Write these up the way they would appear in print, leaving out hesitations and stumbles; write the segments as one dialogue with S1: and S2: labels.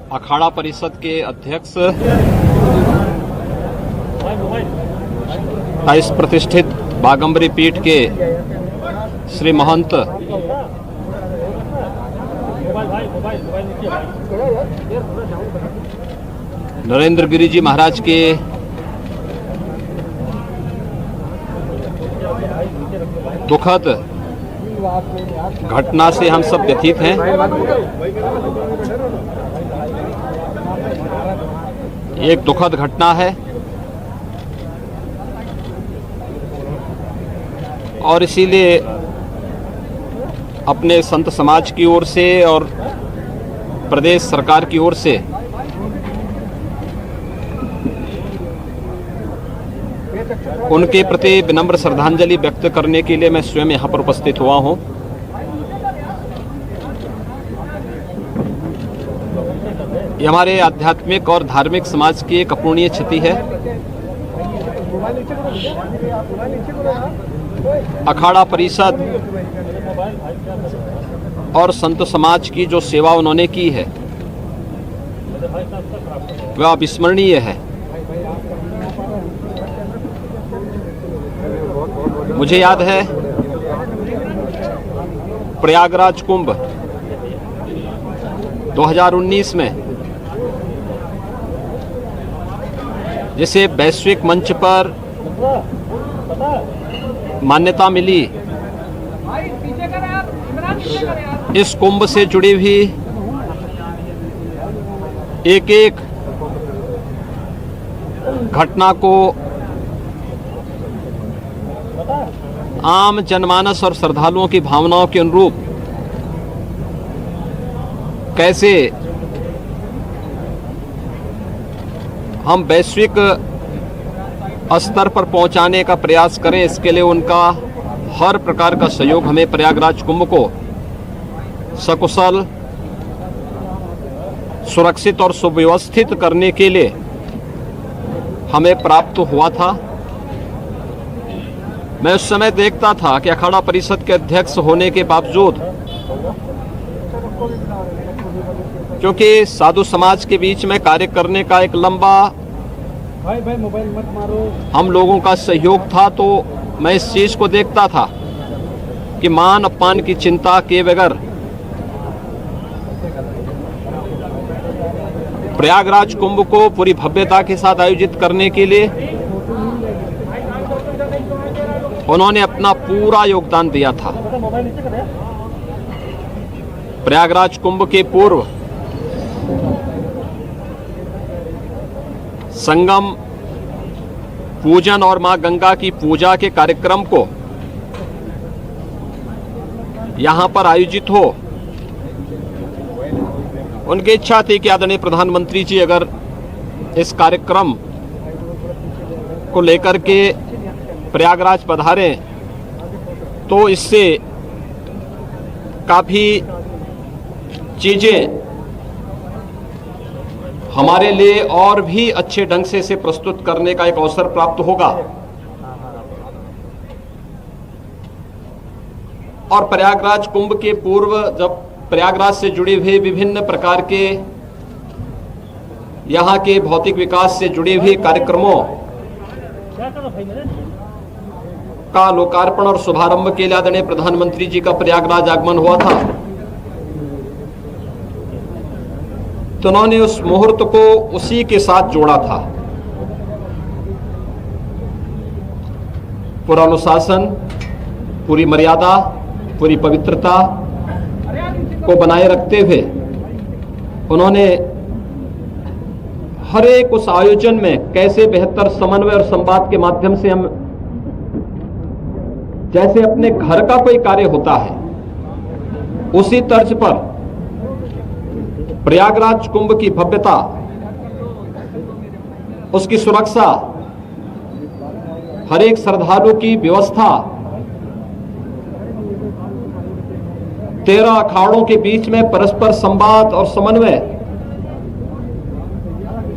S1: अखाड़ा परिषद के अध्यक्ष इस प्रतिष्ठित बागंबरी पीठ के श्री महंत नरेंद्र गिरि जी महाराज के दुखद घटना से हम सब व्यथित हैं। एक दुखद घटना है और इसीलिए अपने संत समाज की ओर से और प्रदेश सरकार की ओर से उनके प्रति विनम्र श्रद्धांजलि व्यक्त करने के लिए मैं स्वयं यहाँ पर उपस्थित हुआ हूँ। ये हमारे आध्यात्मिक और धार्मिक समाज की एक अपूर्णीय क्षति है। अखाड़ा परिषद और संत समाज की जो सेवा उन्होंने की है वह अविस्मरणीय है। मुझे याद है प्रयागराज कुंभ 2019 में जिसे वैश्विक मंच पर मान्यता मिली, इस कुंभ से जुड़ी हुई एक एक घटना को आम जनमानस और श्रद्धालुओं की भावनाओं के अनुरूप कैसे हम वैश्विक स्तर पर पहुंचाने का प्रयास करें, इसके लिए उनका हर प्रकार का सहयोग हमें प्रयागराज कुंभ को सकुशल, सुरक्षित और सुव्यवस्थित करने के लिए हमें प्राप्त हुआ था। मैं उस समय देखता था कि अखाड़ा परिषद के अध्यक्ष होने के बावजूद, क्योंकि साधु समाज के बीच में कार्य करने का एक लंबा हम लोगों का सहयोग था, तो मैं इस चीज को देखता था कि मान अपमान की चिंता किए बगैर प्रयागराज कुंभ को पूरी भव्यता के साथ आयोजित करने के लिए उन्होंने अपना पूरा योगदान दिया था। प्रयागराज कुंभ के पूर्व संगम पूजन और मां गंगा की पूजा के कार्यक्रम को यहां पर आयोजित हो, उनकी इच्छा थी कि आदरणीय प्रधानमंत्री जी अगर इस कार्यक्रम को लेकर के प्रयागराज पधारें तो इससे काफी चीजें हमारे लिए और भी अच्छे ढंग से इसे प्रस्तुत करने का एक अवसर प्राप्त होगा। और प्रयागराज कुंभ के पूर्व जब प्रयागराज से जुड़े हुए विभिन्न प्रकार के यहाँ के भौतिक विकास से जुड़े हुए कार्यक्रमों का लोकार्पण और शुभारंभ के लिए आदरणीय प्रधानमंत्री जी का प्रयागराज आगमन हुआ था, तो उन्होंने उस मुहूर्त को उसी के साथ जोड़ा था। पूरा अनुशासन, पूरी मर्यादा, पूरी पवित्रता को बनाए रखते हुए उन्होंने हर एक उस आयोजन में कैसे बेहतर समन्वय और संवाद के माध्यम से हम जैसे अपने घर का कोई कार्य होता है उसी तर्ज पर प्रयागराज कुंभ की भव्यता, उसकी सुरक्षा, हर एक श्रद्धालु की व्यवस्था, 13 अखाड़ों के बीच में परस्पर संवाद और समन्वय,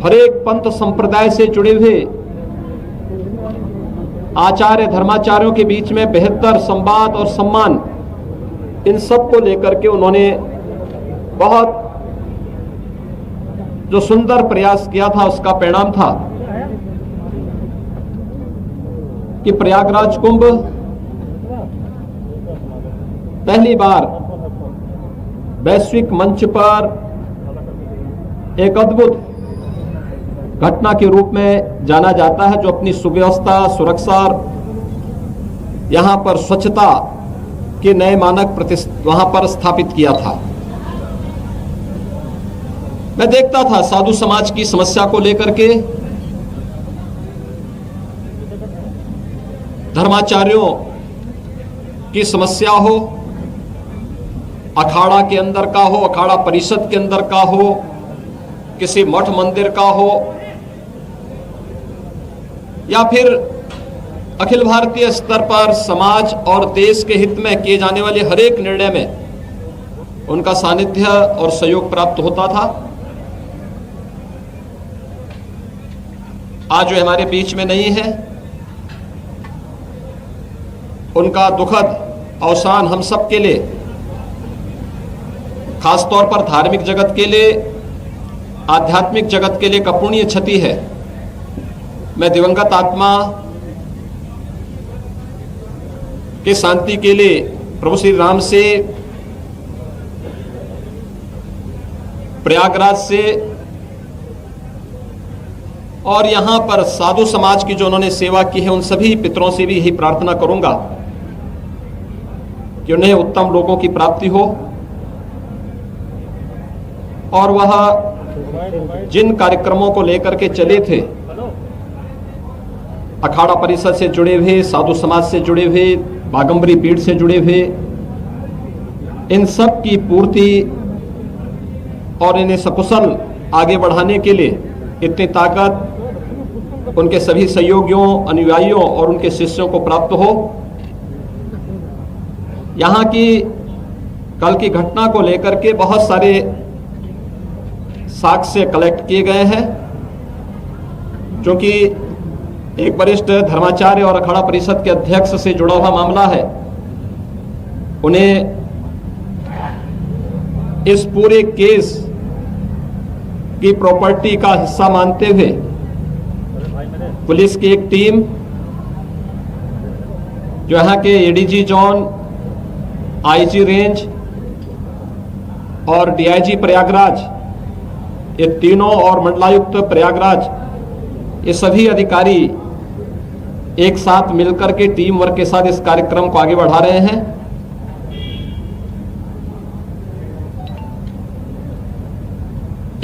S1: हर एक पंथ संप्रदाय से जुड़े हुए आचार्य धर्माचार्यों के बीच में बेहतर संवाद और सम्मान, इन सब को लेकर के उन्होंने बहुत जो सुंदर प्रयास किया था, उसका परिणाम था कि प्रयागराज कुंभ पहली बार वैश्विक मंच पर एक अद्भुत घटना के रूप में जाना जाता है, जो अपनी सुव्यवस्था, सुरक्षा, यहां पर स्वच्छता के नए मानक वहां पर स्थापित किया था। मैं देखता था साधु समाज की समस्या को लेकर के, धर्माचार्यों की समस्या हो, अखाड़ा के अंदर का हो, अखाड़ा परिषद के अंदर का हो, किसी मठ मंदिर का हो, या फिर अखिल भारतीय स्तर पर समाज और देश के हित में किए जाने वाले हर एक निर्णय में उनका सानिध्य और सहयोग प्राप्त होता था। आज वे हमारे बीच में नहीं है, उनका दुखद अवसान हम सब के लिए, खासतौर पर धार्मिक जगत के लिए, आध्यात्मिक जगत के लिए अपूरणीय क्षति है। मैं दिवंगत आत्मा की शांति के लिए प्रभु श्री राम से, प्रयागराज से और यहां पर साधु समाज की जो उन्होंने सेवा की है, उन सभी पितरों से भी यही प्रार्थना करूंगा कि उन्हें उत्तम लोगों की प्राप्ति हो और वह जिन कार्यक्रमों को लेकर के चले थे, अखाड़ा परिषद से जुड़े हुए, साधु समाज से जुड़े हुए, बागंबरी पीठ से जुड़े हुए, इन सब की पूर्ति और इन्हें सकुशल आगे बढ़ाने के लिए इतनी ताकत उनके सभी सहयोगियों, अनुयायियों और उनके शिष्यों को प्राप्त हो। यहाँ की कल की घटना को लेकर के बहुत सारे साक्ष्य कलेक्ट किए गए हैं, क्योंकि एक वरिष्ठ धर्माचार्य और अखाड़ा परिषद के अध्यक्ष से जुड़ा हुआ मामला है। उन्हें इस पूरे केस की प्रॉपर्टी का हिस्सा मानते हुए पुलिस की एक टीम, जो यहाँ के एडीजी जोन, आईजी रेंज और डीआईजी प्रयागराज, ये तीनों, और मंडलायुक्त प्रयागराज, ये सभी अधिकारी एक साथ मिलकर के टीम वर्क के साथ इस कार्यक्रम को आगे बढ़ा रहे हैं।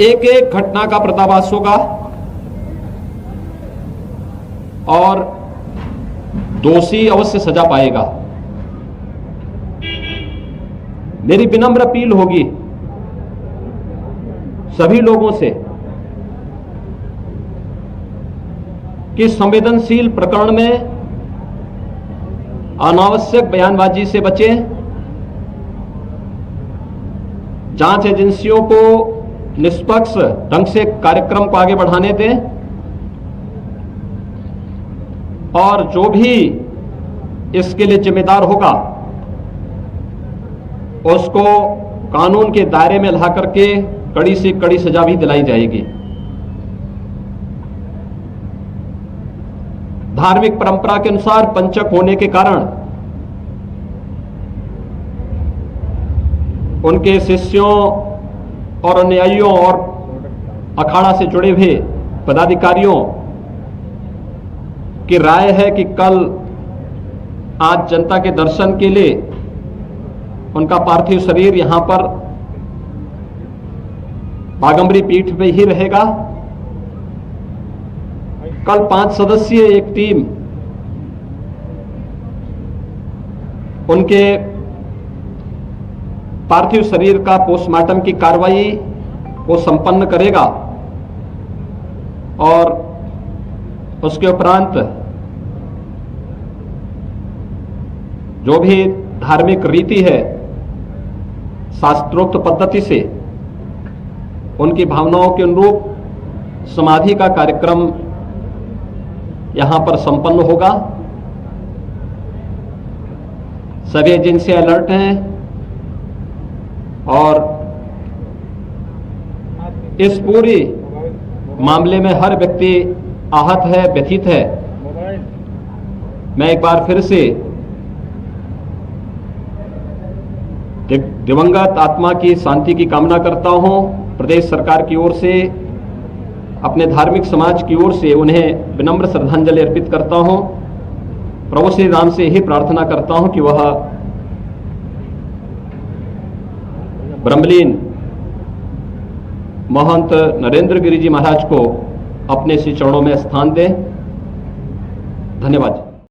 S1: एक एक घटना का पर्दाफाश होगा और दोषी अवश्य सजा पाएगा। मेरी विनम्र अपील होगी सभी लोगों से कि संवेदनशील प्रकरण में अनावश्यक बयानबाजी से बचें, जांच एजेंसियों को निष्पक्ष ढंग से कार्यक्रम को आगे बढ़ाने दें और जो भी इसके लिए जिम्मेदार होगा उसको कानून के दायरे में ला करके कड़ी से कड़ी सजा भी दिलाई जाएगी। धार्मिक परंपरा के अनुसार पंचक होने के कारण उनके शिष्यों और अनुयायियों और अखाड़ा से जुड़े हुए पदाधिकारियों की राय है कि कल आज जनता के दर्शन के लिए उनका पार्थिव शरीर यहां पर बागंबरी पीठ में ही रहेगा। कल 5 सदस्यीय एक टीम उनके पार्थिव शरीर का पोस्टमार्टम की कार्रवाई को संपन्न करेगा और उसके उपरांत जो भी धार्मिक रीति है, शास्त्रोक्त पद्धति से उनकी भावनाओं के अनुरूप समाधि का कार्यक्रम यहां पर संपन्न होगा। सभी एजेंसी अलर्ट हैं, और इस पूरी मामले में हर व्यक्ति आहत है, व्यथित है। मैं एक बार फिर से दिवंगत आत्मा की शांति की कामना करता हूं। प्रदेश सरकार की ओर से, अपने धार्मिक समाज की ओर से उन्हें विनम्र श्रद्धांजलि अर्पित करता हूं। प्रभु श्री राम से यही प्रार्थना करता हूं कि वह ब्रह्मलीन महंत नरेंद्र गिरि जी महाराज को अपने श्री चरणों में स्थान दें। धन्यवाद।